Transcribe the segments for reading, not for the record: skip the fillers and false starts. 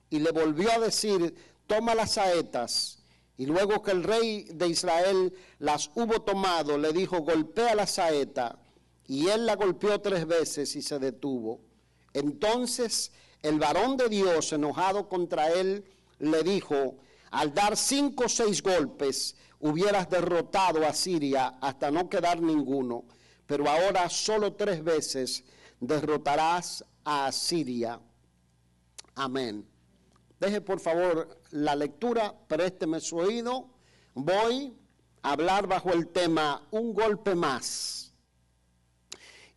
y le volvió a decir: toma las saetas. Y luego que el rey de Israel las hubo tomado, le dijo: golpea la saeta. Y él la golpeó 3 veces y se detuvo. Entonces el varón de Dios, enojado contra él, le dijo: al dar 5 o 6 golpes, hubieras derrotado a Siria hasta no quedar ninguno. Pero ahora solo 3 veces derrotarás a Siria. Amén. Deje por favor la lectura, présteme su oído. Voy a hablar bajo el tema un golpe más.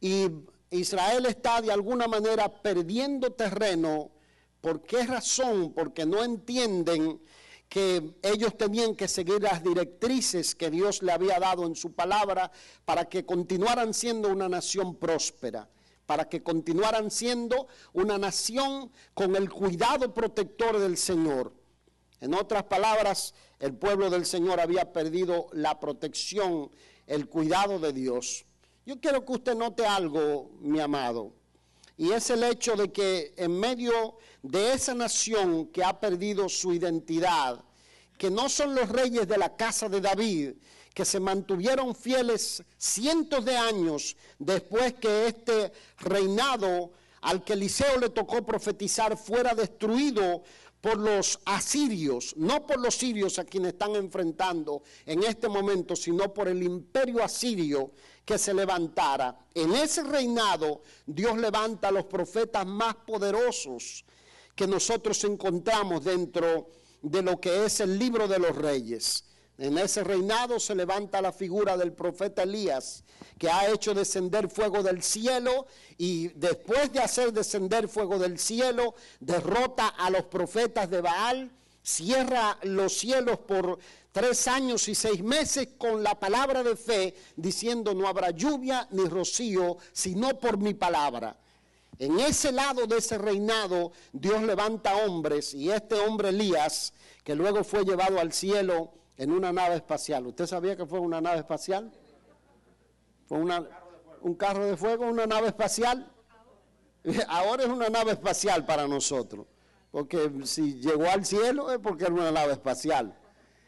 Y Israel está de alguna manera perdiendo terreno. ¿Por qué razón? Porque no entienden que ellos tenían que seguir las directrices que Dios le había dado en su palabra para que continuaran siendo una nación próspera, para que continuaran siendo una nación con el cuidado protector del Señor. En otras palabras, el pueblo del Señor había perdido la protección, el cuidado de Dios. Yo quiero que usted note algo, mi amado, y es el hecho de que en medio de esa nación que ha perdido su identidad, que no son los reyes de la casa de David, que se mantuvieron fieles cientos de años después que este reinado al que Eliseo le tocó profetizar fuera destruido por los asirios, no por los sirios a quienes están enfrentando en este momento, sino por el imperio asirio que se levantara. En ese reinado Dios levanta a los profetas más poderosos que nosotros encontramos dentro de lo que es el libro de los reyes. En ese reinado se levanta la figura del profeta Elías, que ha hecho descender fuego del cielo, y después de hacer descender fuego del cielo, derrota a los profetas de Baal, cierra los cielos por 3 años y 6 meses con la palabra de fe, diciendo: no habrá lluvia ni rocío, sino por mi palabra. En ese lado de ese reinado, Dios levanta hombres, y este hombre Elías, que luego fue llevado al cielo en una nave espacial. ¿Usted sabía que fue una nave espacial? Fue un carro de fuego, una nave espacial. Ahora es una nave espacial para nosotros, porque si llegó al cielo es porque era una nave espacial.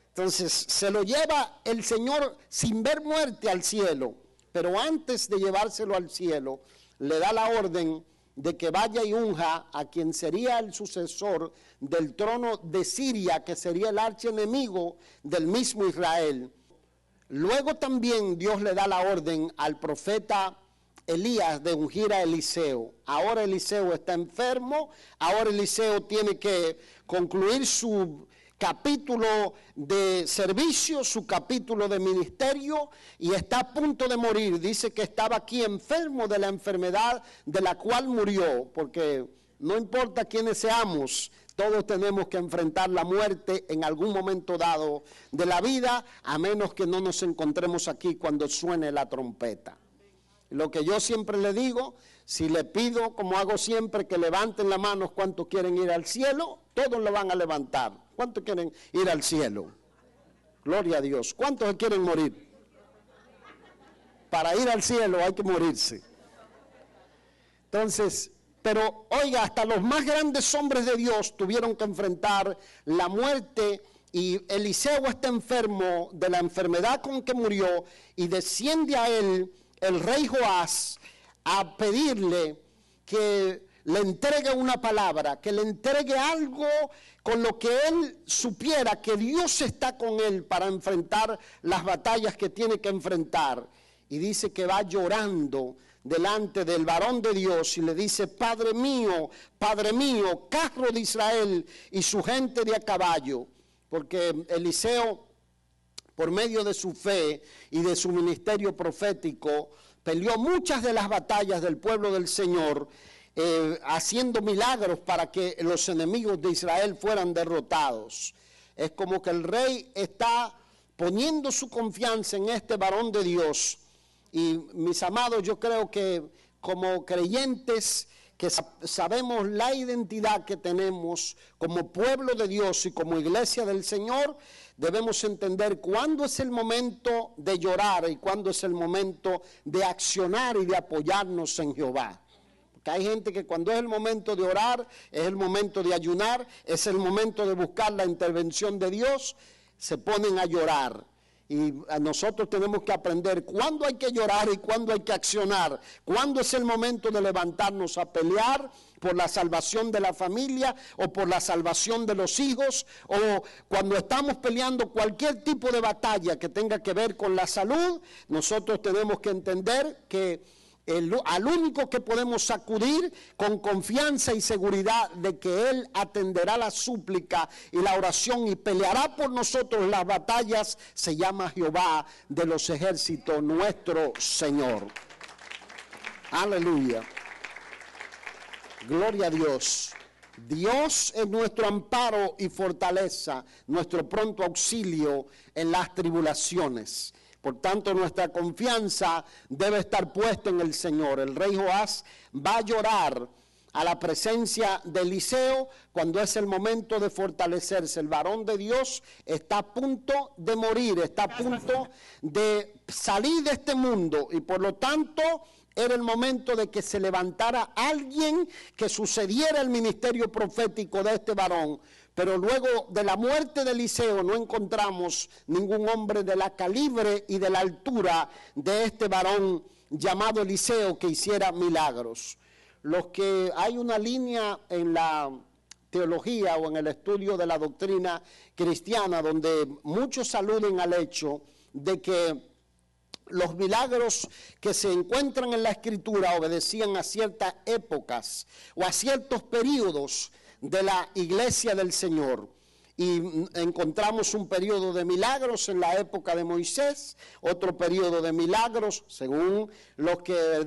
Entonces se lo lleva el Señor sin ver muerte al cielo, pero antes de llevárselo al cielo, le da la orden de que vaya y unja a quien sería el sucesor del trono de Siria, que sería el archienemigo del mismo Israel. Luego también Dios le da la orden al profeta Elías de ungir a Eliseo. Ahora Eliseo está enfermo, ahora Eliseo tiene que concluir su capítulo de servicio, su capítulo de ministerio, y está a punto de morir. Dice que estaba aquí enfermo de la enfermedad de la cual murió, porque no importa quiénes seamos, todos tenemos que enfrentar la muerte en algún momento dado de la vida, a menos que no nos encontremos aquí cuando suene la trompeta. Lo que yo siempre le digo, si le pido, como hago siempre, que levanten la mano cuántos quieren ir al cielo, todos lo van a levantar. ¿Cuántos quieren ir al cielo? Gloria a Dios. ¿Cuántos quieren morir? Para ir al cielo hay que morirse. Entonces, pero oiga, hasta los más grandes hombres de Dios tuvieron que enfrentar la muerte, y Eliseo está enfermo de la enfermedad con que murió, y desciende a él el rey Joás a pedirle que le entregue una palabra, que le entregue algo con lo que él supiera que Dios está con él para enfrentar las batallas que tiene que enfrentar. Y dice que va llorando delante del varón de Dios y le dice: Padre mío, carro de Israel y su gente de a caballo. Porque Eliseo, por medio de su fe y de su ministerio profético, peleó muchas de las batallas del pueblo del Señor, haciendo milagros para que los enemigos de Israel fueran derrotados. Es como que el rey está poniendo su confianza en este varón de Dios. Y mis amados, yo creo que como creyentes que sabemos la identidad que tenemos como pueblo de Dios y como iglesia del Señor, debemos entender cuándo es el momento de llorar y cuándo es el momento de accionar y de apoyarnos en Jehová. Porque hay gente que cuando es el momento de orar, es el momento de ayunar, es el momento de buscar la intervención de Dios, se ponen a llorar. Y nosotros tenemos que aprender cuándo hay que llorar y cuándo hay que accionar, cuándo es el momento de levantarnos a pelear por la salvación de la familia o por la salvación de los hijos, o cuando estamos peleando cualquier tipo de batalla que tenga que ver con la salud. Nosotros tenemos que entender que al único que podemos acudir con confianza y seguridad de que Él atenderá la súplica y la oración y peleará por nosotros las batallas, se llama Jehová de los ejércitos, nuestro Señor. Aleluya. Gloria a Dios. Dios es nuestro amparo y fortaleza, nuestro pronto auxilio en las tribulaciones. Por tanto, nuestra confianza debe estar puesta en el Señor. El rey Joás va a llorar a la presencia de Eliseo cuando es el momento de fortalecerse. El varón de Dios está a punto de morir, está a punto de salir de este mundo y por lo tanto era el momento de que se levantara alguien que sucediera el ministerio profético de este varón. Pero luego de la muerte de Eliseo no encontramos ningún hombre de la calibre y de la altura de este varón llamado Eliseo que hiciera milagros. Los que hay una línea en la teología o en el estudio de la doctrina cristiana donde muchos aluden al hecho de que los milagros que se encuentran en la Escritura obedecían a ciertas épocas o a ciertos periodos de la iglesia del Señor. Y encontramos un periodo de milagros en la época de Moisés, otro periodo de milagros, según los que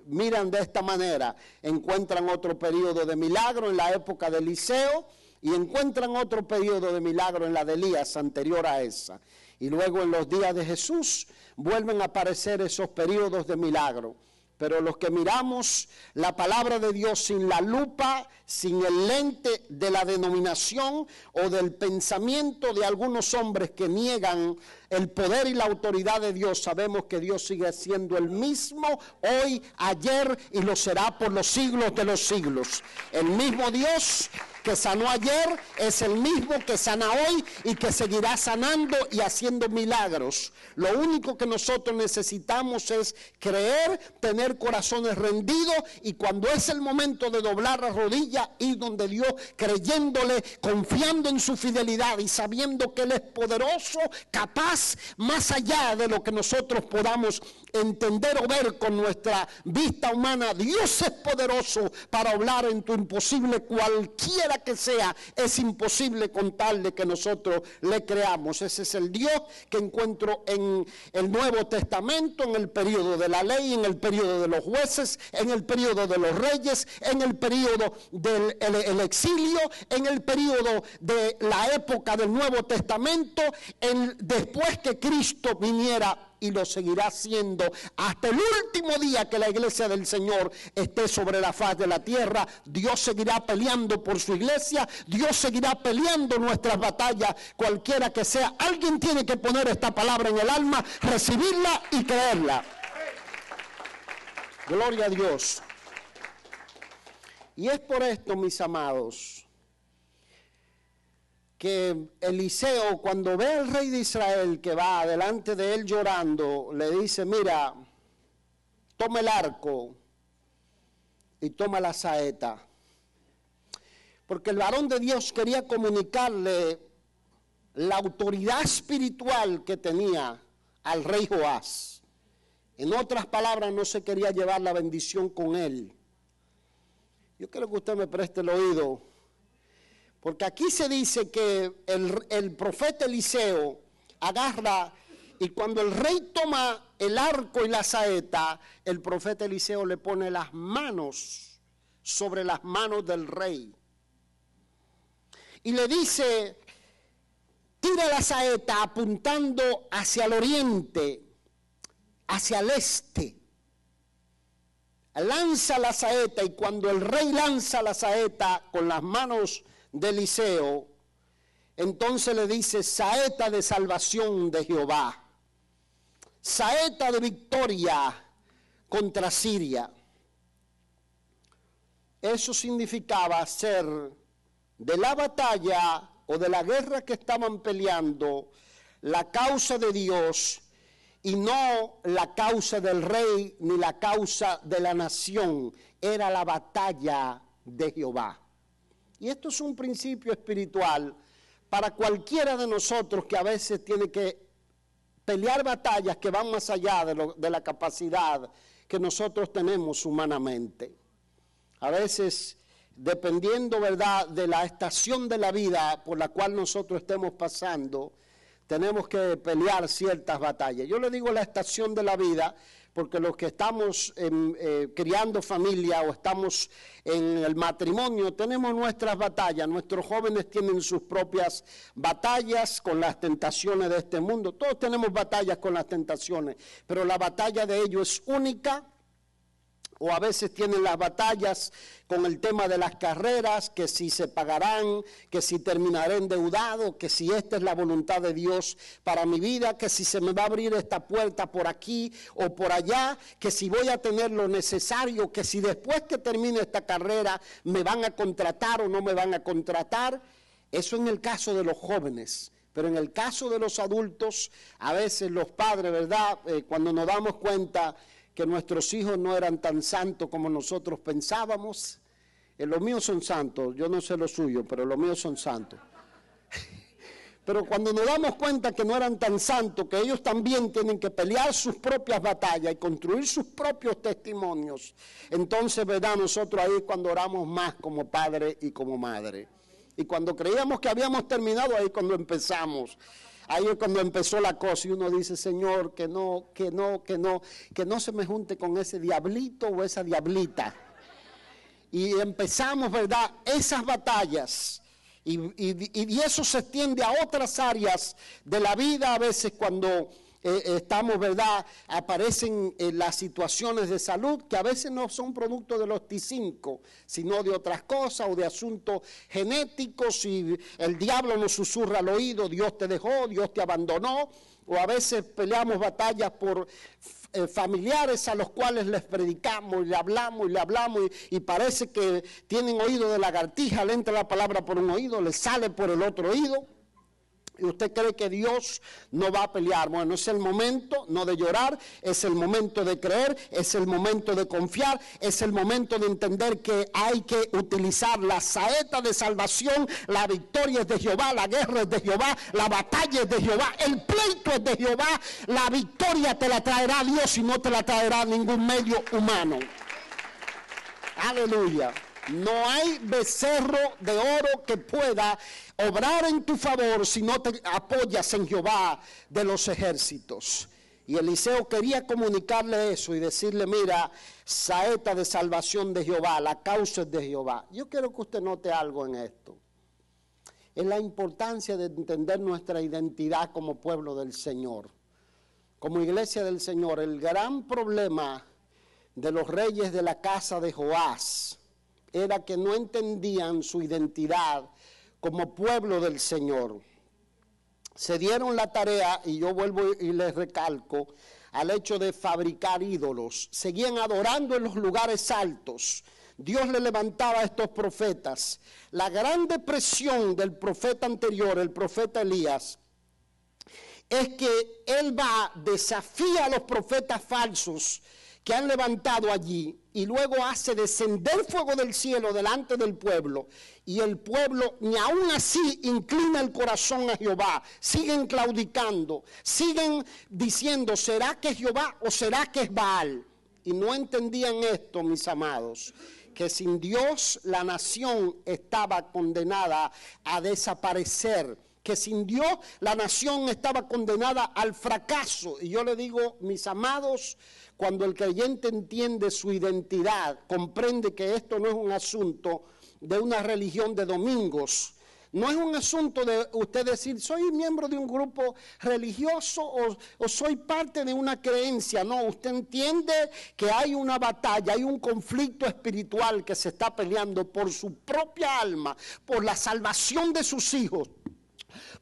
miran de esta manera, encuentran otro periodo de milagro en la época de Eliseo y encuentran otro periodo de milagro en la de Elías anterior a esa. Y luego en los días de Jesús vuelven a aparecer esos periodos de milagro. Pero los que miramos la palabra de Dios sin la lupa, sin el lente de la denominación o del pensamiento de algunos hombres que niegan el poder y la autoridad de Dios, sabemos que Dios sigue siendo el mismo hoy, ayer y lo será por los siglos de los siglos. El mismo Dios que sanó ayer es el mismo que sana hoy y que seguirá sanando y haciendo milagros. Lo único que nosotros necesitamos es creer, tener corazones rendidos y cuando es el momento de doblar la rodilla, ir donde Dios, creyéndole, confiando en su fidelidad y sabiendo que Él es poderoso, capaz, más allá de lo que nosotros podamos entender o ver con nuestra vista humana. Dios es poderoso para obrar en tu imposible, cualquiera que sea, es imposible con tal de que nosotros le creamos. Ese es el Dios que encuentro en el Nuevo Testamento, en el periodo de la ley, en el periodo de los jueces, en el periodo de los reyes, en el periodo del exilio, en el periodo de la época del Nuevo Testamento, después que Cristo viniera, y lo seguirá haciendo hasta el último día que la iglesia del Señor esté sobre la faz de la tierra. Dios seguirá peleando por su iglesia, Dios seguirá peleando nuestras batallas, cualquiera que sea. Alguien tiene que poner esta palabra en el alma, recibirla y creerla. Gloria a Dios. Y es por esto, mis amados, que Eliseo, cuando ve al rey de Israel que va delante de él llorando, le dice: mira, toma el arco y toma la saeta. Porque el varón de Dios quería comunicarle la autoridad espiritual que tenía al rey Joás. En otras palabras, no se quería llevar la bendición con él. Yo quiero que usted me preste el oído, porque aquí se dice que el profeta Eliseo agarra, y cuando el rey toma el arco y la saeta, el profeta Eliseo le pone las manos sobre las manos del rey. Y le dice: tira la saeta apuntando hacia el oriente, hacia el este. Lanza la saeta, y cuando el rey lanza la saeta con las manos de Eliseo, entonces le dice: saeta de salvación de Jehová, saeta de victoria contra Siria. eso significaba hacer de la batalla o de la guerra que estaban peleando la causa de Dios y no la causa del rey ni la causa de la nación. Era la batalla de Jehová. Y esto es un principio espiritual para cualquiera de nosotros que a veces tiene que pelear batallas que van más allá de la capacidad que nosotros tenemos humanamente. A veces, dependiendo, ¿verdad?, de la estación de la vida por la cual nosotros estemos pasando, tenemos que pelear ciertas batallas. Yo le digo la estación de la vida porque los que estamos criando familia o estamos en el matrimonio tenemos nuestras batallas. Nuestros jóvenes tienen sus propias batallas con las tentaciones de este mundo. Todos tenemos batallas con las tentaciones, pero la batalla de ellos es única. O a veces tienen las batallas con el tema de las carreras, que si se pagarán, que si terminaré endeudado, que si esta es la voluntad de Dios para mi vida, que si se me va a abrir esta puerta por aquí o por allá, que si voy a tener lo necesario, que si después que termine esta carrera me van a contratar o no me van a contratar. Eso en el caso de los jóvenes. Pero en el caso de los adultos, a veces los padres, ¿verdad?, cuando nos damos cuenta que nuestros hijos no eran tan santos como nosotros pensábamos. Los míos son santos, yo no sé los suyos, pero los míos son santos. Pero cuando nos damos cuenta que no eran tan santos, que ellos también tienen que pelear sus propias batallas y construir sus propios testimonios, entonces, ¿verdad?, nosotros ahí es cuando oramos más como padre y como madre. Y cuando creíamos que habíamos terminado, ahí cuando empezamos. Ahí es cuando empezó la cosa y uno dice, Señor, que no se me junte con ese diablito o esa diablita. Y empezamos, ¿verdad?, esas batallas. Y eso se extiende a otras áreas de la vida a veces cuando estamos, ¿verdad?, aparecen las situaciones de salud que a veces no son producto de los T5, sino de otras cosas o de asuntos genéticos, y el diablo nos susurra al oído, Dios te dejó, Dios te abandonó, o a veces peleamos batallas por familiares a los cuales les predicamos y le hablamos y parece que tienen oído de lagartija, le entra la palabra por un oído, le sale por el otro oído. Y usted cree que Dios no va a pelear. Bueno, es el momento no de llorar, es el momento de creer, es el momento de confiar, es el momento de entender que hay que utilizar la saeta de salvación. La victoria es de Jehová, la guerra es de Jehová, la batalla es de Jehová, el pleito es de Jehová. La victoria te la traerá Dios y no te la traerá ningún medio humano. Aleluya. No hay becerro de oro que pueda obrar en tu favor si no te apoyas en Jehová de los ejércitos. Y Eliseo quería comunicarle eso y decirle, mira, saeta de salvación de Jehová, la causa es de Jehová. Yo quiero que usted note algo en esto. Es la importancia de entender nuestra identidad como pueblo del Señor, como iglesia del Señor. El gran problema de los reyes de la casa de Joás era que no entendían su identidad como pueblo del Señor. Se dieron la tarea, y yo vuelvo y les recalco, al hecho de fabricar ídolos. Seguían adorando en los lugares altos. Dios le levantaba a estos profetas. La gran depresión del profeta anterior, el profeta Elías, es que él va, desafía a los profetas falsos que han levantado allí, y luego hace descender fuego del cielo delante del pueblo, y el pueblo ni aún así inclina el corazón a Jehová. Siguen claudicando, siguen diciendo, ¿será que es Jehová o será que es Baal? Y no entendían esto, mis amados, que sin Dios la nación estaba condenada a desaparecer, que sin Dios la nación estaba condenada al fracaso. Y yo le digo, mis amados, cuando el creyente entiende su identidad, comprende que esto no es un asunto de una religión de domingos, no es un asunto de usted decir, soy miembro de un grupo religioso o soy parte de una creencia. No, usted entiende que hay una batalla, hay un conflicto espiritual que se está peleando por su propia alma, por la salvación de sus hijos,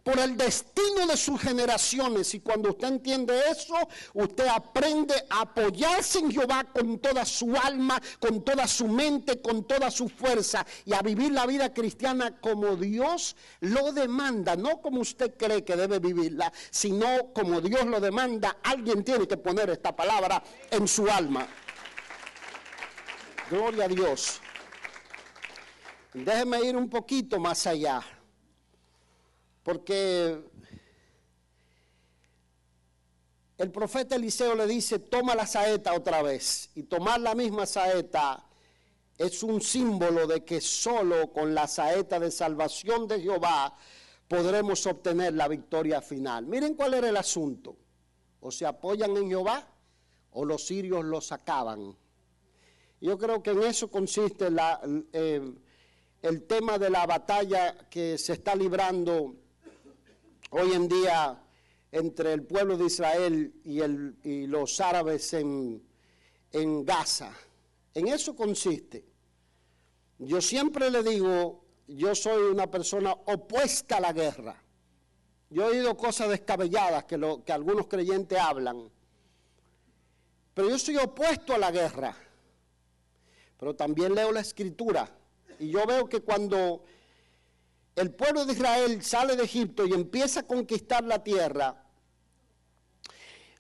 por el destino de sus generaciones. Y cuando usted entiende eso, usted aprende a apoyarse en Jehová con toda su alma, con toda su mente, con toda su fuerza, y a vivir la vida cristiana como Dios lo demanda, no como usted cree que debe vivirla, sino como Dios lo demanda. Alguien tiene que poner esta palabra en su alma. Gloria a Dios. Déjeme ir un poquito más allá, porque el profeta Eliseo le dice, toma la saeta otra vez. Y tomar la misma saeta es un símbolo de que solo con la saeta de salvación de Jehová podremos obtener la victoria final. Miren cuál era el asunto. O se apoyan en Jehová o los sirios los acaban. Yo creo que en eso consiste el tema de la batalla que se está librando hoy en día entre el pueblo de Israel y los árabes en Gaza. En eso consiste. Yo siempre le digo, yo soy una persona opuesta a la guerra. Yo he oído cosas descabelladas que algunos creyentes hablan, pero yo soy opuesto a la guerra. Pero también leo la Escritura y yo veo que cuando el pueblo de Israel sale de Egipto y empieza a conquistar la tierra,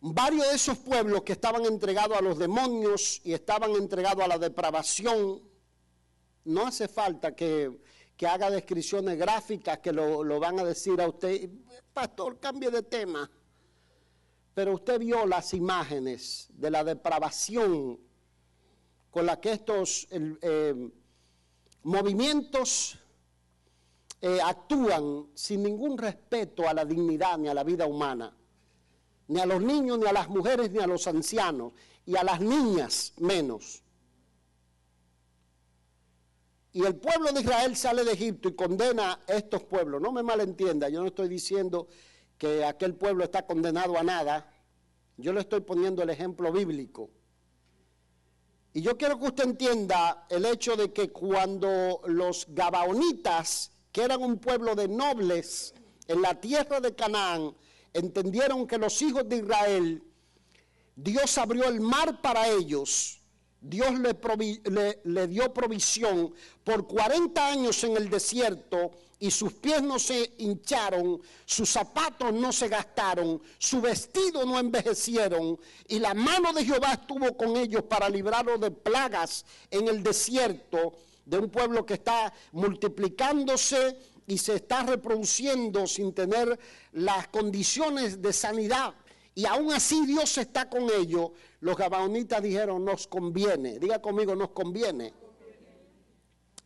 varios de esos pueblos que estaban entregados a los demonios y estaban entregados a la depravación, no hace falta que haga descripciones gráficas que lo van a decir a usted, pastor, cambie de tema. Pero usted vio las imágenes de la depravación con la que estos movimientos actúan sin ningún respeto a la dignidad ni a la vida humana, ni a los niños, ni a las mujeres, ni a los ancianos, y a las niñas menos. Y el pueblo de Israel sale de Egipto y condena a estos pueblos. No me malentienda, yo no estoy diciendo que aquel pueblo está condenado a nada, yo le estoy poniendo el ejemplo bíblico. Y yo quiero que usted entienda el hecho de que cuando los gabaonitas, que eran un pueblo de nobles en la tierra de Canaán, entendieron que los hijos de Israel, Dios abrió el mar para ellos, Dios le dio provisión por 40 años en el desierto, y sus pies no se hincharon, sus zapatos no se gastaron, su vestido no envejecieron, y la mano de Jehová estuvo con ellos para librarlos de plagas en el desierto, de un pueblo que está multiplicándose y se está reproduciendo sin tener las condiciones de sanidad. Y aún así Dios está con ellos. Los gabaonitas dijeron, nos conviene, diga conmigo, nos conviene.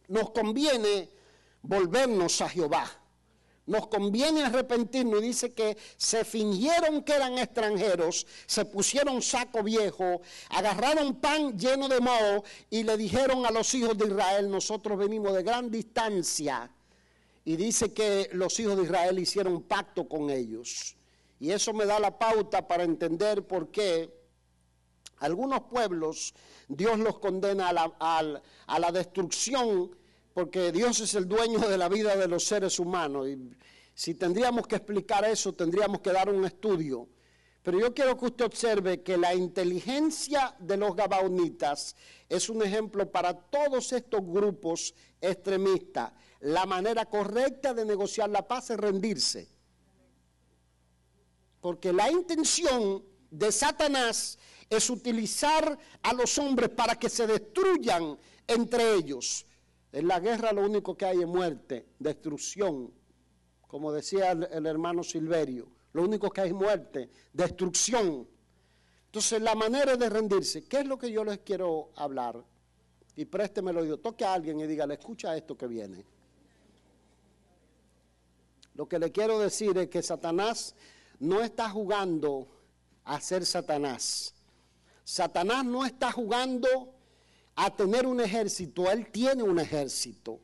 Nos conviene volvernos a Jehová. Nos conviene arrepentirnos. Y dice que se fingieron que eran extranjeros, se pusieron saco viejo, agarraron pan lleno de moho y le dijeron a los hijos de Israel, nosotros venimos de gran distancia. Y dice que los hijos de Israel hicieron un pacto con ellos. Y eso me da la pauta para entender por qué algunos pueblos Dios los condena a la destrucción, porque Dios es el dueño de la vida de los seres humanos. Y si tendríamos que explicar eso, tendríamos que dar un estudio. Pero yo quiero que usted observe que la inteligencia de los gabaonitas es un ejemplo para todos estos grupos extremistas. La manera correcta de negociar la paz es rendirse. Porque la intención de Satanás es utilizar a los hombres para que se destruyan entre ellos. En la guerra lo único que hay es muerte, destrucción. Como decía el hermano Silverio, lo único que hay es muerte, destrucción. Entonces la manera de rendirse, ¿qué es lo que yo les quiero hablar? Y présteme el oído, toque a alguien y dígale, escucha esto que viene. Lo que le quiero decir es que Satanás no está jugando a ser Satanás. Satanás no está jugando a tener un ejército, él tiene un ejército.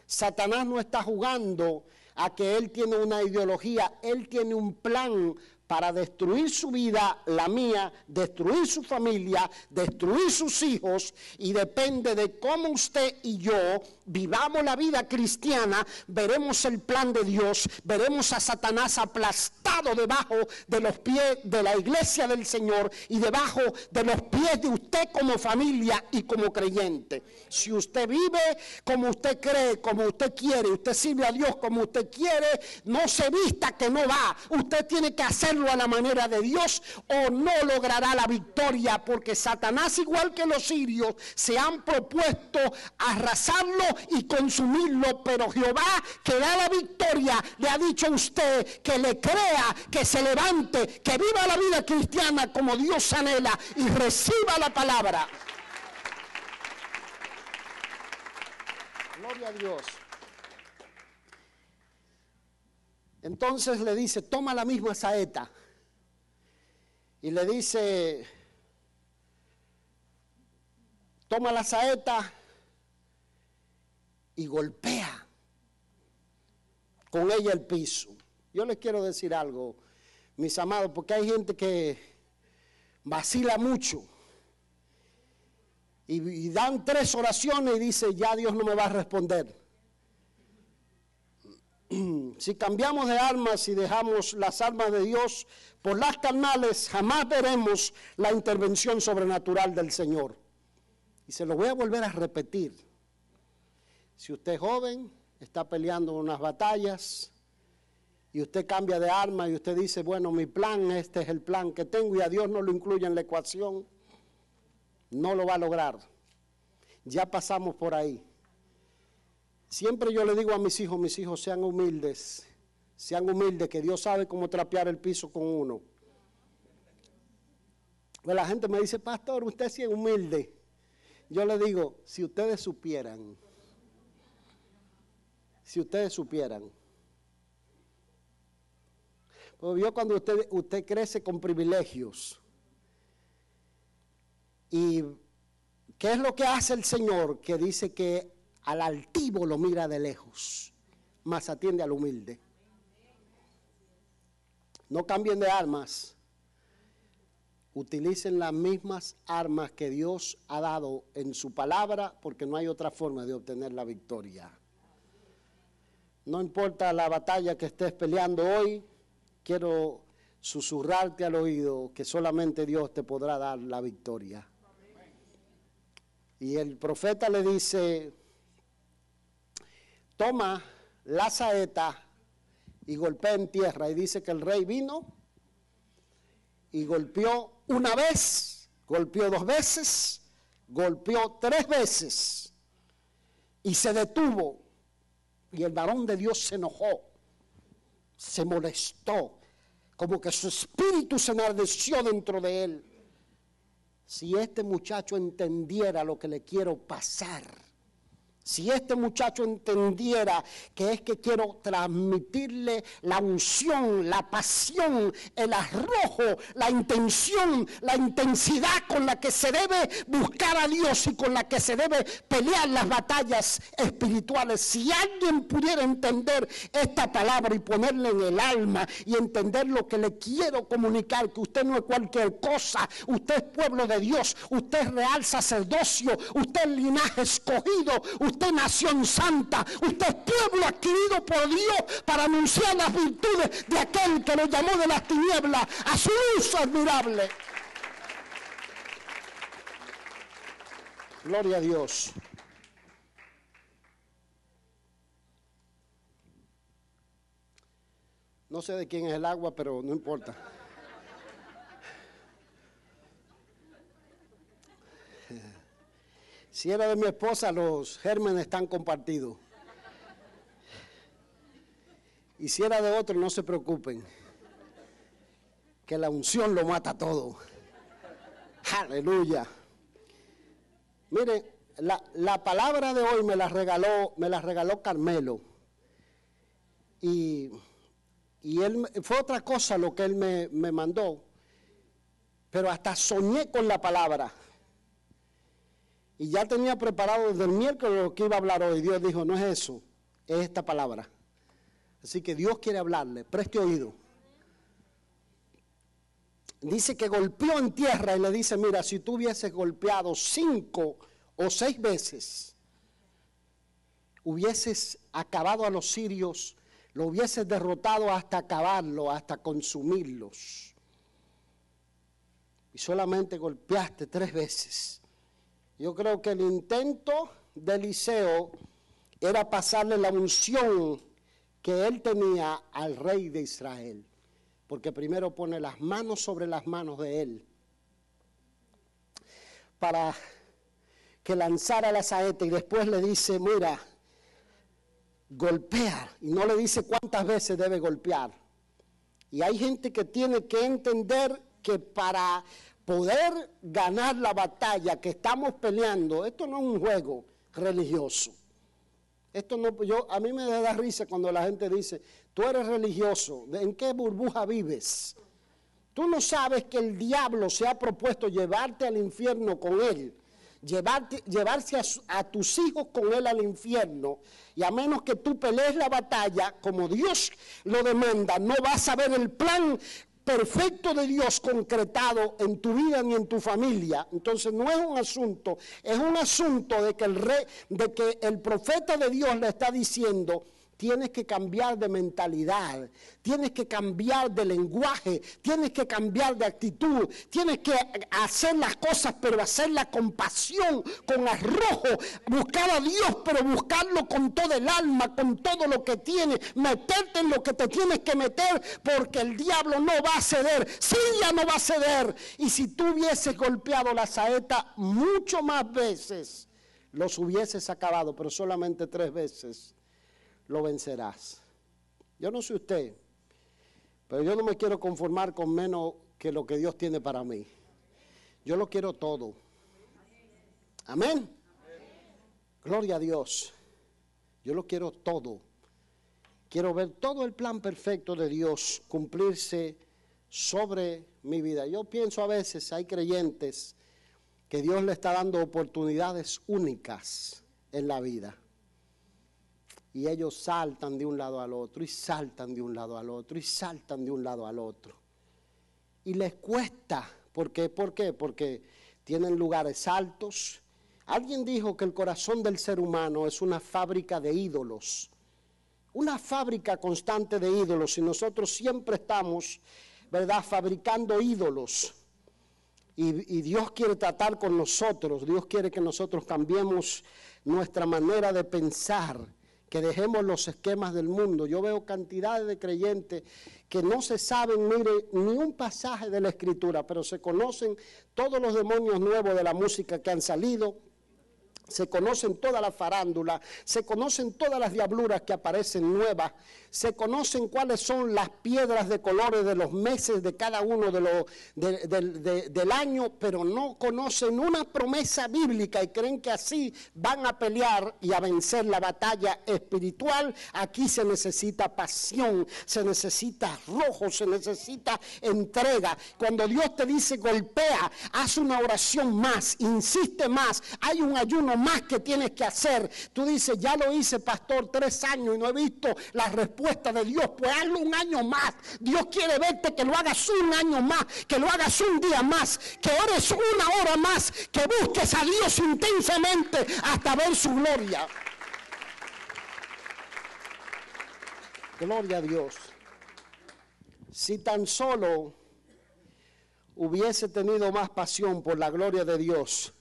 Satanás no está jugando a que él tiene una ideología, él tiene un plan para destruir su vida, la mía, destruir su familia, destruir sus hijos, y depende de cómo usted y yo vivamos la vida cristiana, veremos el plan de Dios, veremos a Satanás aplastado debajo de los pies de la iglesia del Señor y debajo de los pies de usted como familia y como creyente. Si usted vive como usted cree, como usted quiere, usted sirve a Dios como usted quiere, no se vista que no va. Usted tiene que hacerlo a la manera de Dios o no logrará la victoria, porque Satanás, igual que los sirios, se han propuesto arrasarlo y consumirlo, pero Jehová, que da la victoria, le ha dicho a usted que le crea, que se levante, que viva la vida cristiana como Dios anhela y reciba la palabra. Gloria a Dios. Entonces le dice, toma la misma saeta. Y le dice, toma la saeta y golpea con ella el piso. Yo les quiero decir algo, mis amados, porque hay gente que vacila mucho. Y dan 3 oraciones y dice, ya Dios no me va a responder. Si cambiamos de armas y dejamos las armas de Dios por las carnales, jamás veremos la intervención sobrenatural del Señor. Y se lo voy a volver a repetir. Si usted es joven, está peleando unas batallas, y usted cambia de arma y usted dice, bueno, mi plan, este es el plan que tengo, y a Dios no lo incluye en la ecuación, no lo va a lograr. Ya pasamos por ahí. Siempre yo le digo a mis hijos sean humildes, que Dios sabe cómo trapear el piso con uno. Pues la gente me dice, pastor, usted sí es humilde. Yo le digo, si ustedes supieran. Pues yo cuando usted crece con privilegios, y ¿qué es lo que hace el Señor? Que dice que al altivo lo mira de lejos, mas atiende al humilde. No cambien de armas. Utilicen las mismas armas que Dios ha dado en su palabra, porque no hay otra forma de obtener la victoria. No importa la batalla que estés peleando hoy, quiero susurrarte al oído que solamente Dios te podrá dar la victoria. Y el profeta le dice, toma la saeta y golpea en tierra. Y dice que el rey vino y golpeó una vez, golpeó 2 veces, golpeó 3 veces y se detuvo. Y el varón de Dios se enojó, se molestó, como que su espíritu se enardeció dentro de él. Si este muchacho entendiera lo que le quiero pasar, si este muchacho entendiera que es que quiero transmitirle la unción, la pasión, el arrojo, la intención, la intensidad con la que se debe buscar a Dios y con la que se debe pelear las batallas espirituales. Si alguien pudiera entender esta palabra y ponerla en el alma y entender lo que le quiero comunicar, que usted no es cualquier cosa, usted es pueblo de Dios, usted es real sacerdocio, usted es linaje escogido, usted es nación santa, usted es pueblo adquirido por Dios para anunciar las virtudes de aquel que lo llamó de las tinieblas a su luz admirable. Gloria a Dios. No sé de quién es el agua, pero no importa. Si era de mi esposa, los gérmenes están compartidos. Y si era de otro, no se preocupen, que la unción lo mata todo. Aleluya. Mire, la palabra de hoy me la regaló Carmelo. Y él, fue otra cosa lo que él me mandó, pero hasta soñé con la palabra. Y ya tenía preparado desde el miércoles lo que iba a hablar hoy. Dios dijo, no es eso, es esta palabra. Así que Dios quiere hablarle, preste oído. dice que golpeó en tierra y le dice, mira, si tú hubieses golpeado 5 o 6 veces, hubieses acabado a los sirios, lo hubieses derrotado hasta acabarlo, hasta consumirlos. Y solamente golpeaste 3 veces. Yo creo que el intento de Eliseo era pasarle la unción que él tenía al rey de Israel. Porque primero pone las manos sobre las manos de él para que lanzara la saeta y después le dice, mira, golpea, y no le dice cuántas veces debe golpear. Y hay gente que tiene que entender que para poder ganar la batalla que estamos peleando, esto no es un juego religioso. Esto no, a mí me da risa cuando la gente dice, tú eres religioso, ¿en qué burbuja vives? Tú no sabes que el diablo se ha propuesto llevarte al infierno con él. Llevarse a tus hijos con él al infierno, y a menos que tú pelees la batalla como Dios lo demanda, no vas a ver el plan perfecto de Dios concretado en tu vida ni en tu familia. Entonces no es un asunto, es un asunto de que el profeta de Dios le está diciendo, tienes que cambiar de mentalidad, tienes que cambiar de lenguaje, tienes que cambiar de actitud, tienes que hacer las cosas, pero hacerlas con pasión, con arrojo, buscar a Dios, pero buscarlo con todo el alma, con todo lo que tienes, meterte en lo que te tienes que meter, porque el diablo no va a ceder, Siria no va a ceder. Y si tú hubieses golpeado la saeta mucho más veces, los hubieses acabado, pero solamente 3 veces. Lo vencerás. Yo no sé usted, pero yo no me quiero conformar con menos que lo que Dios tiene para mí. Yo lo quiero todo. Amén. Gloria a Dios. Yo lo quiero todo. Quiero ver todo el plan perfecto de Dios cumplirse sobre mi vida. Yo pienso a veces, hay creyentes que Dios le está dando oportunidades únicas en la vida. Y ellos saltan de un lado al otro, y saltan de un lado al otro, y saltan de un lado al otro. Y les cuesta. ¿Por qué? ¿Por qué? Porque tienen lugares altos. Alguien dijo que el corazón del ser humano es una fábrica de ídolos. Una fábrica constante de ídolos. Y nosotros siempre estamos, ¿verdad?, fabricando ídolos. Y Dios quiere tratar con nosotros. Dios quiere que nosotros cambiemos nuestra manera de pensar, que dejemos los esquemas del mundo. Yo veo cantidades de creyentes que no se saben, mire, ni un pasaje de la Escritura, pero se conocen todos los demonios nuevos de la música que han salido, se conocen toda la farándula, se conocen todas las diabluras que aparecen nuevas, se conocen cuáles son las piedras de colores de los meses de cada uno del año, pero no conocen una promesa bíblica y creen que así van a pelear y a vencer la batalla espiritual. Aquí se necesita pasión, se necesita arrojo, se necesita entrega. Cuando Dios te dice golpea, haz una oración más, insiste más, hay un ayuno más que tienes que hacer. Tú dices, ya lo hice, pastor, 3 años y no he visto la respuesta de Dios. Pues hazlo un año más. Dios quiere verte que lo hagas un año más, que lo hagas un día más, que ores una hora más, que busques a Dios intensamente hasta ver su gloria. Gloria a Dios. Si tan solo hubiese tenido más pasión por la gloria de Dios,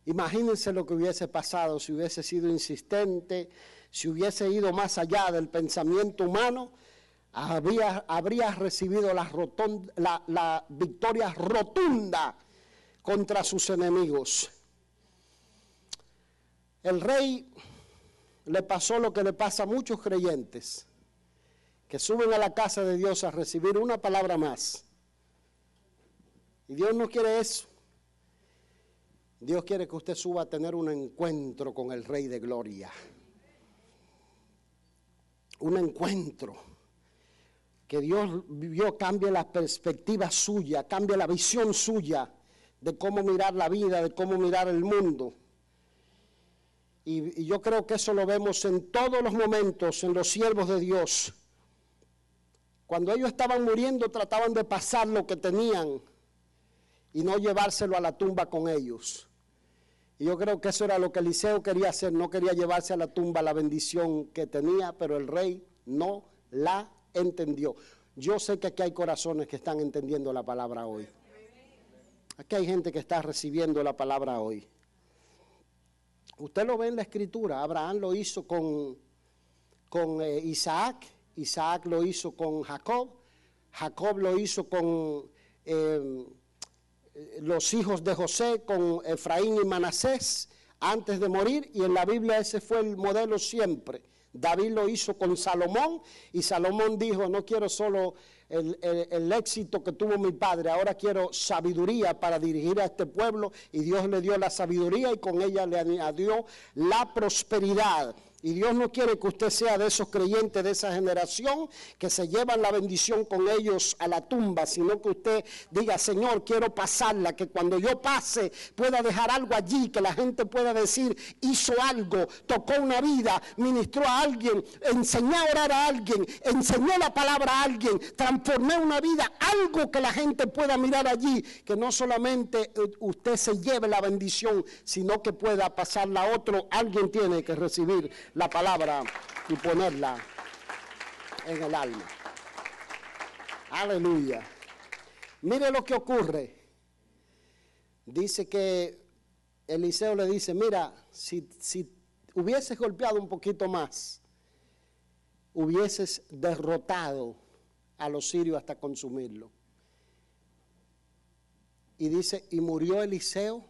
imagínense lo que hubiese pasado si hubiese sido insistente, si hubiese ido más allá del pensamiento humano, habría recibido la victoria rotunda contra sus enemigos. El rey le pasó lo que le pasa a muchos creyentes, que suben a la casa de Dios a recibir una palabra más. Y Dios no quiere eso. Dios quiere que usted suba a tener un encuentro con el Rey de Gloria. Un encuentro. Que Dios cambie la perspectiva suya, cambie la visión suya de cómo mirar la vida, de cómo mirar el mundo. Y yo creo que eso lo vemos en todos los momentos, en los siervos de Dios. Cuando ellos estaban muriendo, trataban de pasar lo que tenían y no llevárselo a la tumba con ellos. Y yo creo que eso era lo que Eliseo quería hacer, no quería llevarse a la tumba la bendición que tenía, pero el rey no la entendió. Yo sé que aquí hay corazones que están entendiendo la palabra hoy. Aquí hay gente que está recibiendo la palabra hoy. Usted lo ve en la Escritura. Abraham lo hizo con Isaac, Isaac lo hizo con Jacob, Jacob lo hizo con los hijos de José, con Efraín y Manasés, antes de morir, y en la Biblia ese fue el modelo siempre. David lo hizo con Salomón, y Salomón dijo, no quiero solo el éxito que tuvo mi padre, ahora quiero sabiduría para dirigir a este pueblo, y Dios le dio la sabiduría y con ella le añadió la prosperidad. Y Dios no quiere que usted sea de esos creyentes de esa generación que se llevan la bendición con ellos a la tumba, sino que usted diga, Señor, quiero pasarla, que cuando yo pase pueda dejar algo allí, que la gente pueda decir, hizo algo, tocó una vida, ministró a alguien, enseñó a orar a alguien, enseñó la palabra a alguien, transformó una vida, algo que la gente pueda mirar allí, que no solamente usted se lleve la bendición, sino que pueda pasarla a otro. Alguien tiene que recibir la palabra y ponerla en el alma. Aleluya. Mire lo que ocurre. Dice que Eliseo le dice, mira, si hubieses golpeado un poquito más, hubieses derrotado a los sirios hasta consumirlo. Y dice, y murió Eliseo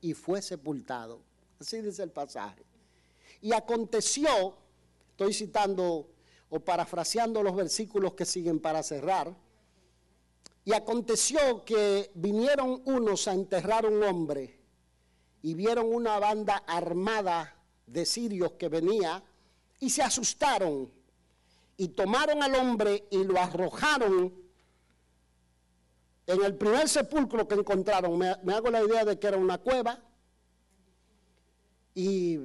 y fue sepultado. Así dice el pasaje. Y aconteció, estoy citando o parafraseando los versículos que siguen para cerrar, y aconteció que vinieron unos a enterrar un hombre y vieron una banda armada de sirios que venía y se asustaron y tomaron al hombre y lo arrojaron en el primer sepulcro que encontraron. Me hago la idea de que era una cueva. Y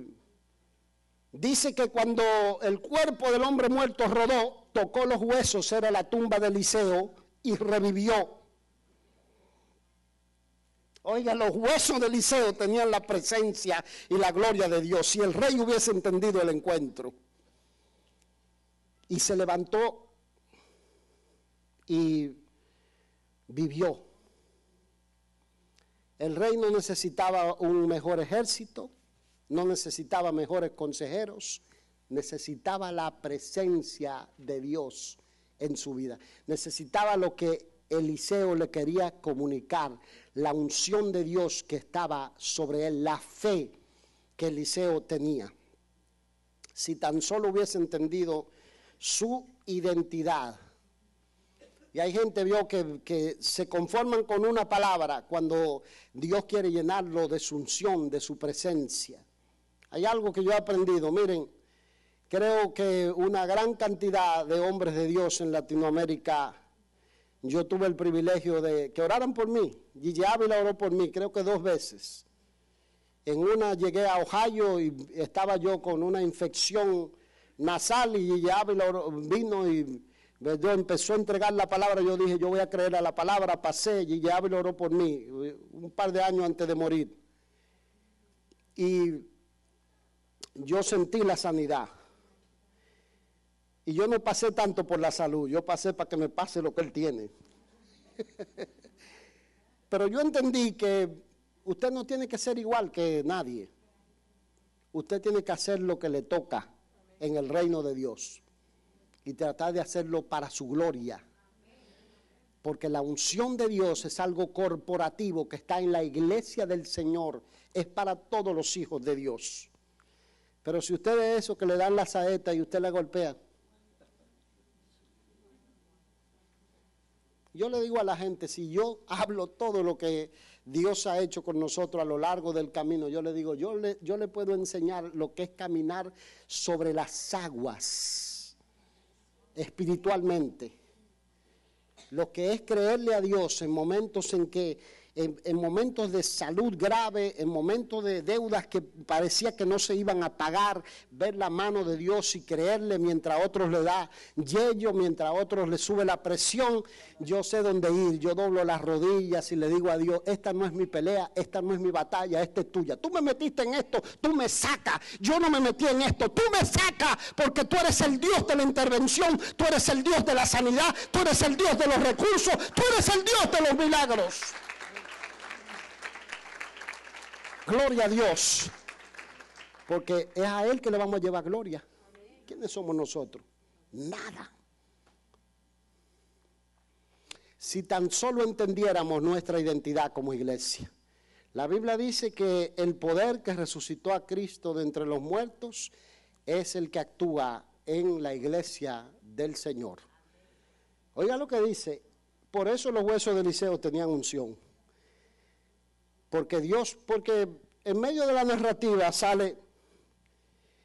dice que cuando el cuerpo del hombre muerto rodó, tocó los huesos, era la tumba de Eliseo, y revivió. Oiga, los huesos de Eliseo tenían la presencia y la gloria de Dios. Si el rey hubiese entendido el encuentro. Y se levantó y vivió. El rey no necesitaba un mejor ejército, no necesitaba mejores consejeros, necesitaba la presencia de Dios en su vida. Necesitaba lo que Eliseo le quería comunicar, la unción de Dios que estaba sobre él, la fe que Eliseo tenía. Si tan solo hubiese entendido su identidad. Y hay gente, vio, que se conforman con una palabra cuando Dios quiere llenarlo de su unción, de su presencia. Hay algo que yo he aprendido, miren, creo que una gran cantidad de hombres de Dios en Latinoamérica, yo tuve el privilegio de que oraran por mí. Gigi Ávila oró por mí, creo que 2 veces. En una llegué a Ohio y estaba yo con una infección nasal y Gigi Ávila vino y yo empezó a entregar la palabra. Yo dije, yo voy a creer a la palabra, pasé, Gigi Ávila oró por mí un par de años antes de morir. Y yo sentí la sanidad. Y yo no pasé tanto por la salud, yo pasé para que me pase lo que él tiene. Pero yo entendí que usted no tiene que ser igual que nadie. Usted tiene que hacer lo que le toca en el reino de Dios. Y tratar de hacerlo para su gloria. Porque la unción de Dios es algo corporativo que está en la iglesia del Señor. Es para todos los hijos de Dios. Pero si usted es eso que le dan la saeta y usted la golpea. Yo le digo a la gente, si yo hablo todo lo que Dios ha hecho con nosotros a lo largo del camino, yo le digo, yo le puedo enseñar lo que es caminar sobre las aguas espiritualmente. Lo que es creerle a Dios en momentos en que en momentos de salud grave, en momentos de deudas que parecía que no se iban a pagar, ver la mano de Dios y creerle mientras a otros le da yello, mientras a otros le sube la presión. Yo sé dónde ir, yo doblo las rodillas y le digo a Dios, esta no es mi pelea, esta no es mi batalla, esta es tuya. Tú me metiste en esto, tú me sacas. Yo no me metí en esto, tú me sacas, porque tú eres el Dios de la intervención, tú eres el Dios de la sanidad, tú eres el Dios de los recursos, tú eres el Dios de los milagros. Gloria a Dios, porque es a Él que le vamos a llevar gloria. ¿Quiénes somos nosotros? Nada. Si tan solo entendiéramos nuestra identidad como iglesia. La Biblia dice que el poder que resucitó a Cristo de entre los muertos es el que actúa en la iglesia del Señor. Oiga lo que dice, por eso los huesos de Eliseo tenían unción. Porque en medio de la narrativa sale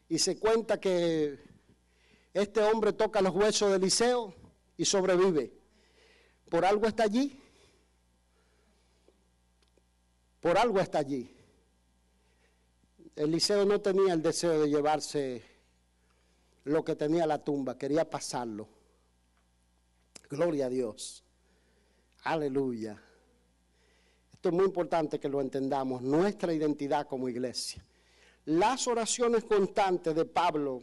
y se cuenta que este hombre toca los huesos de Eliseo y sobrevive. Por algo está allí. Por algo está allí. Eliseo no tenía el deseo de llevarse lo que tenía la tumba, quería pasarlo. Gloria a Dios. Aleluya. Esto es muy importante que lo entendamos, nuestra identidad como iglesia. Las oraciones constantes de Pablo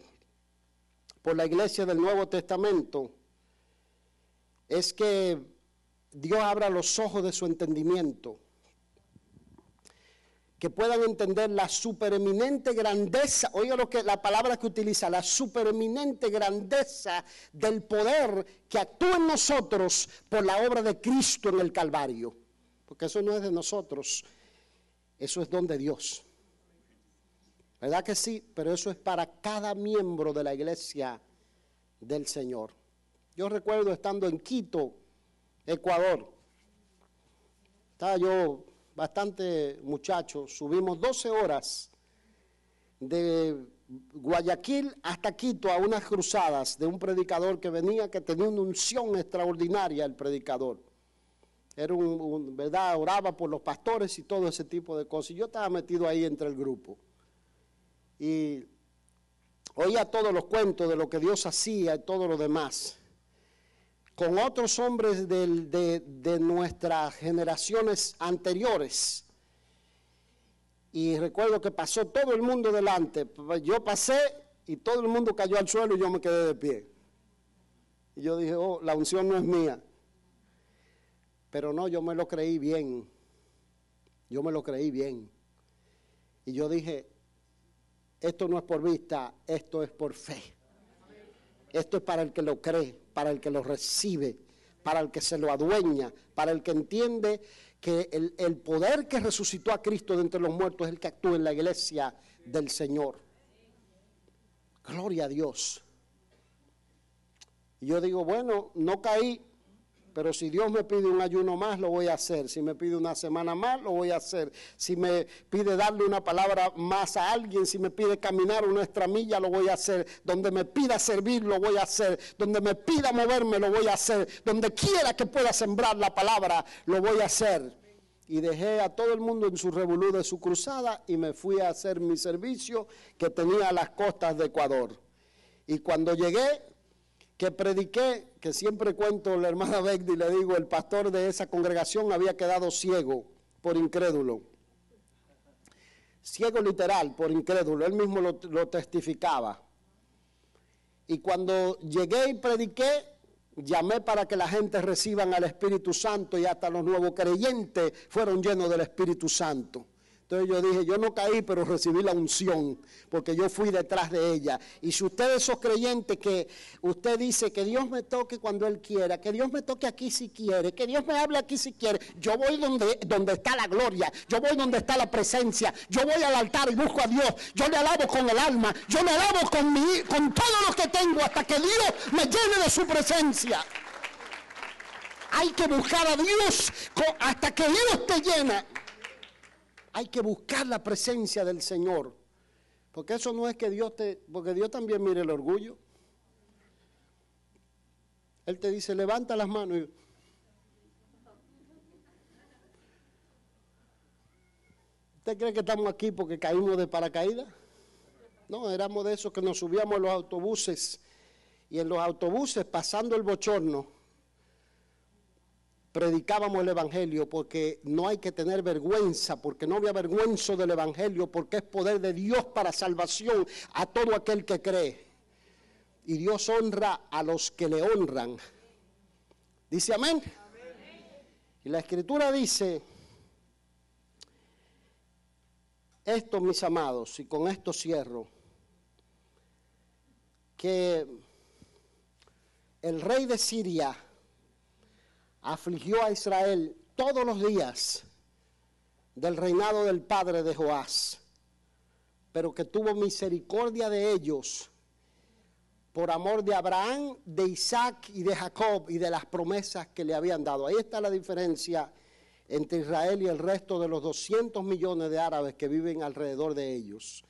por la iglesia del Nuevo Testamento es que Dios abra los ojos de su entendimiento, que puedan entender la supereminente grandeza, oiga lo que la palabra que utiliza, la supereminente grandeza del poder que actúa en nosotros por la obra de Cristo en el Calvario. Porque eso no es de nosotros, eso es don de Dios. ¿Verdad que sí? Pero eso es para cada miembro de la iglesia del Señor. Yo recuerdo estando en Quito, Ecuador. Estaba yo bastante muchacho, subimos 12 horas de Guayaquil hasta Quito a unas cruzadas de un predicador que venía, que tenía una unción extraordinaria el predicador. Era ¿verdad? Oraba por los pastores y todo ese tipo de cosas. Y yo estaba metido ahí entre el grupo. Y oía todos los cuentos de lo que Dios hacía y todo lo demás. Con otros hombres de nuestras generaciones anteriores. Y recuerdo que pasó todo el mundo delante. Yo pasé y todo el mundo cayó al suelo y yo me quedé de pie. Y yo dije, oh, la unción no es mía. Pero no, yo me lo creí bien. Yo me lo creí bien. Y yo dije, esto no es por vista, esto es por fe. Esto es para el que lo cree, para el que lo recibe, para el que se lo adueña, para el que entiende que el poder que resucitó a Cristo de entre los muertos es el que actúa en la iglesia del Señor. Gloria a Dios. Y yo digo, bueno, no caí. Pero si Dios me pide un ayuno más, lo voy a hacer. Si me pide una semana más, lo voy a hacer. Si me pide darle una palabra más a alguien, si me pide caminar una extra milla, lo voy a hacer. Donde me pida servir, lo voy a hacer. Donde me pida moverme, lo voy a hacer. Donde quiera que pueda sembrar la palabra, lo voy a hacer. Y dejé a todo el mundo en su revolú de su cruzada y me fui a hacer mi servicio que tenía a las costas de Ecuador. Y cuando llegué, que prediqué, que siempre cuento la hermana Begdi, le digo, el pastor de esa congregación había quedado ciego por incrédulo. Ciego literal, por incrédulo, él mismo lo testificaba. Y cuando llegué y prediqué, llamé para que la gente reciban al Espíritu Santo y hasta los nuevos creyentes fueron llenos del Espíritu Santo. Entonces yo dije, yo no caí, pero recibí la unción, porque yo fui detrás de ella. Y si usted es esos creyentes que usted dice que Dios me toque cuando Él quiera, que Dios me toque aquí si quiere, que Dios me hable aquí si quiere, yo voy donde está la gloria, yo voy donde está la presencia, yo voy al altar y busco a Dios, yo le alabo con el alma, yo le alabo con todo lo que tengo hasta que Dios me llene de su presencia. Hay que buscar a Dios hasta que Dios te llena. Hay que buscar la presencia del Señor. Porque eso no es que porque Dios también mire el orgullo. Él te dice, levanta las manos. ¿Usted cree que estamos aquí porque caímos de paracaídas? No, éramos de esos que nos subíamos a los autobuses y en los autobuses, pasando el bochorno, predicábamos el Evangelio, porque no hay que tener vergüenza, porque no me avergüenzo del Evangelio, porque es poder de Dios para salvación a todo aquel que cree. Y Dios honra a los que le honran. ¿Dice amén? Y la Escritura dice esto, mis amados, y con esto cierro, que el rey de Siria afligió a Israel todos los días del reinado del padre de Joás, pero que tuvo misericordia de ellos por amor de Abraham, de Isaac y de Jacob y de las promesas que le habían dado. Ahí está la diferencia entre Israel y el resto de los 200 millones de árabes que viven alrededor de ellos,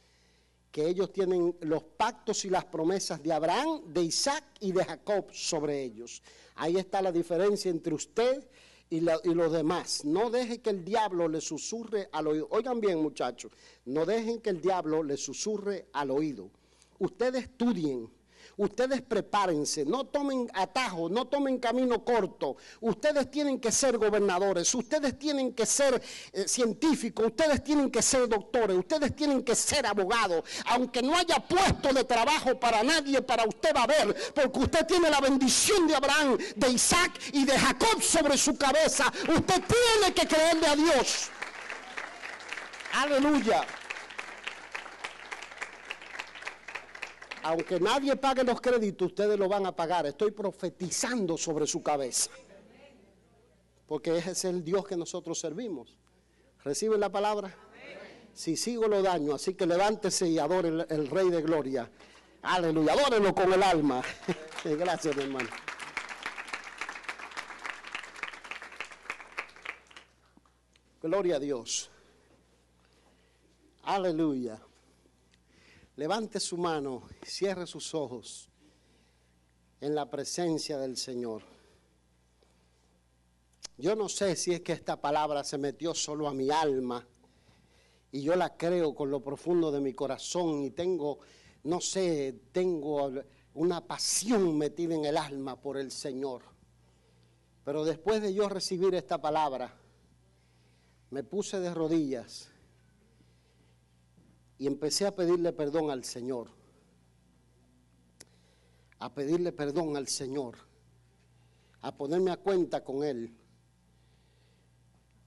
que ellos tienen los pactos y las promesas de Abraham, de Isaac y de Jacob sobre ellos. Ahí está la diferencia entre usted y los demás. No deje que el diablo le susurre al oído. Oigan bien, muchachos, no dejen que el diablo le susurre al oído. Ustedes estudien. Ustedes prepárense, no tomen atajos, no tomen camino corto. Ustedes tienen que ser gobernadores, ustedes tienen que ser científicos, ustedes tienen que ser doctores, ustedes tienen que ser abogados. Aunque no haya puesto de trabajo para nadie, para usted va a haber, porque usted tiene la bendición de Abraham, de Isaac y de Jacob sobre su cabeza. Usted tiene que creerle a Dios. Aleluya. Aunque nadie pague los créditos, ustedes lo van a pagar. Estoy profetizando sobre su cabeza. Porque ese es el Dios que nosotros servimos. ¿Reciben la palabra? Si sigo lo daño, así que levántese y adore el Rey de Gloria. Aleluya, adórenlo con el alma. Gracias, mi hermano. Gloria a Dios. Aleluya. Levante su mano, cierre sus ojos en la presencia del Señor. Yo no sé si es que esta palabra se metió solo a mi alma y yo la creo con lo profundo de mi corazón y tengo una pasión metida en el alma por el Señor. Pero después de yo recibir esta palabra, me puse de rodillas y empecé a pedirle perdón al Señor. A pedirle perdón al Señor. A ponerme a cuenta con Él.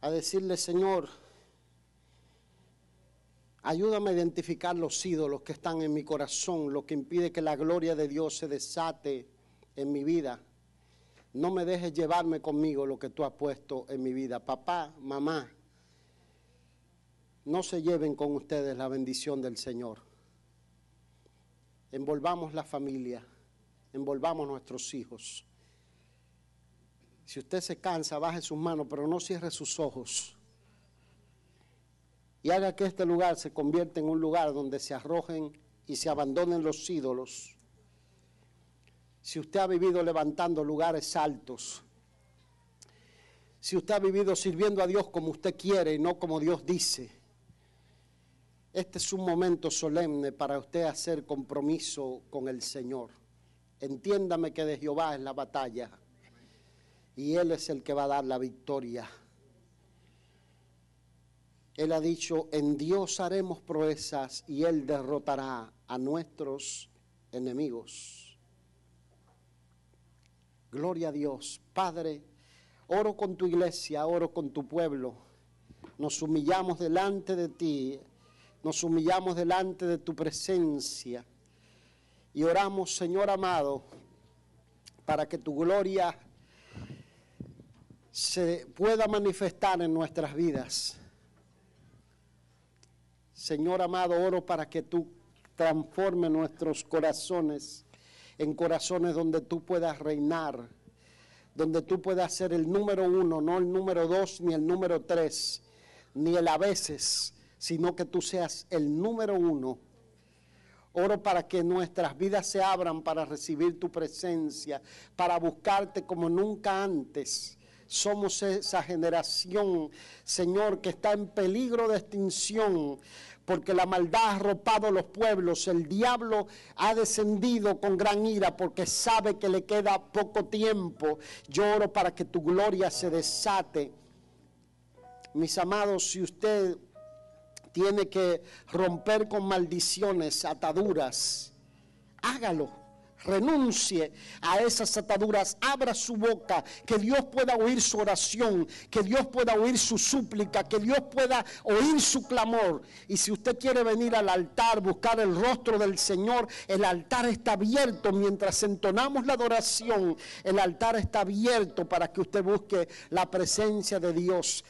A decirle, Señor, ayúdame a identificar los ídolos que están en mi corazón, lo que impide que la gloria de Dios se desate en mi vida. No me dejes llevarme conmigo lo que tú has puesto en mi vida. Papá, mamá, no se lleven con ustedes la bendición del Señor. Envolvamos la familia, envolvamos nuestros hijos. Si usted se cansa, baje sus manos, pero no cierre sus ojos. Y haga que este lugar se convierta en un lugar donde se arrojen y se abandonen los ídolos. Si usted ha vivido levantando lugares altos, si usted ha vivido sirviendo a Dios como usted quiere y no como Dios dice, este es un momento solemne para usted hacer compromiso con el Señor. Entiéndame que de Jehová es la batalla y Él es el que va a dar la victoria. Él ha dicho, en Dios haremos proezas y Él derrotará a nuestros enemigos. Gloria a Dios. Padre, oro con tu iglesia, oro con tu pueblo. Nos humillamos delante de ti. Nos humillamos delante de tu presencia y oramos, Señor amado, para que tu gloria se pueda manifestar en nuestras vidas. Señor amado, oro para que tú transformes nuestros corazones en corazones donde tú puedas reinar, donde tú puedas ser el número 1, no el número 2 ni el número 3, ni el a veces, sino que tú seas el número 1. Oro para que nuestras vidas se abran para recibir tu presencia, para buscarte como nunca antes, Somos esa generación, Señor, que está en peligro de extinción, porque la maldad ha arropado los pueblos, el diablo ha descendido con gran ira, porque sabe que le queda poco tiempo. Yo oro para que tu gloria se desate. Mis amados, si usted tiene que romper con maldiciones, ataduras, hágalo. Renuncie a esas ataduras, abra su boca, que Dios pueda oír su oración, que Dios pueda oír su súplica, que Dios pueda oír su clamor. Y si usted quiere venir al altar, buscar el rostro del Señor, el altar está abierto. Mientras entonamos la adoración, el altar está abierto para que usted busque la presencia de Dios.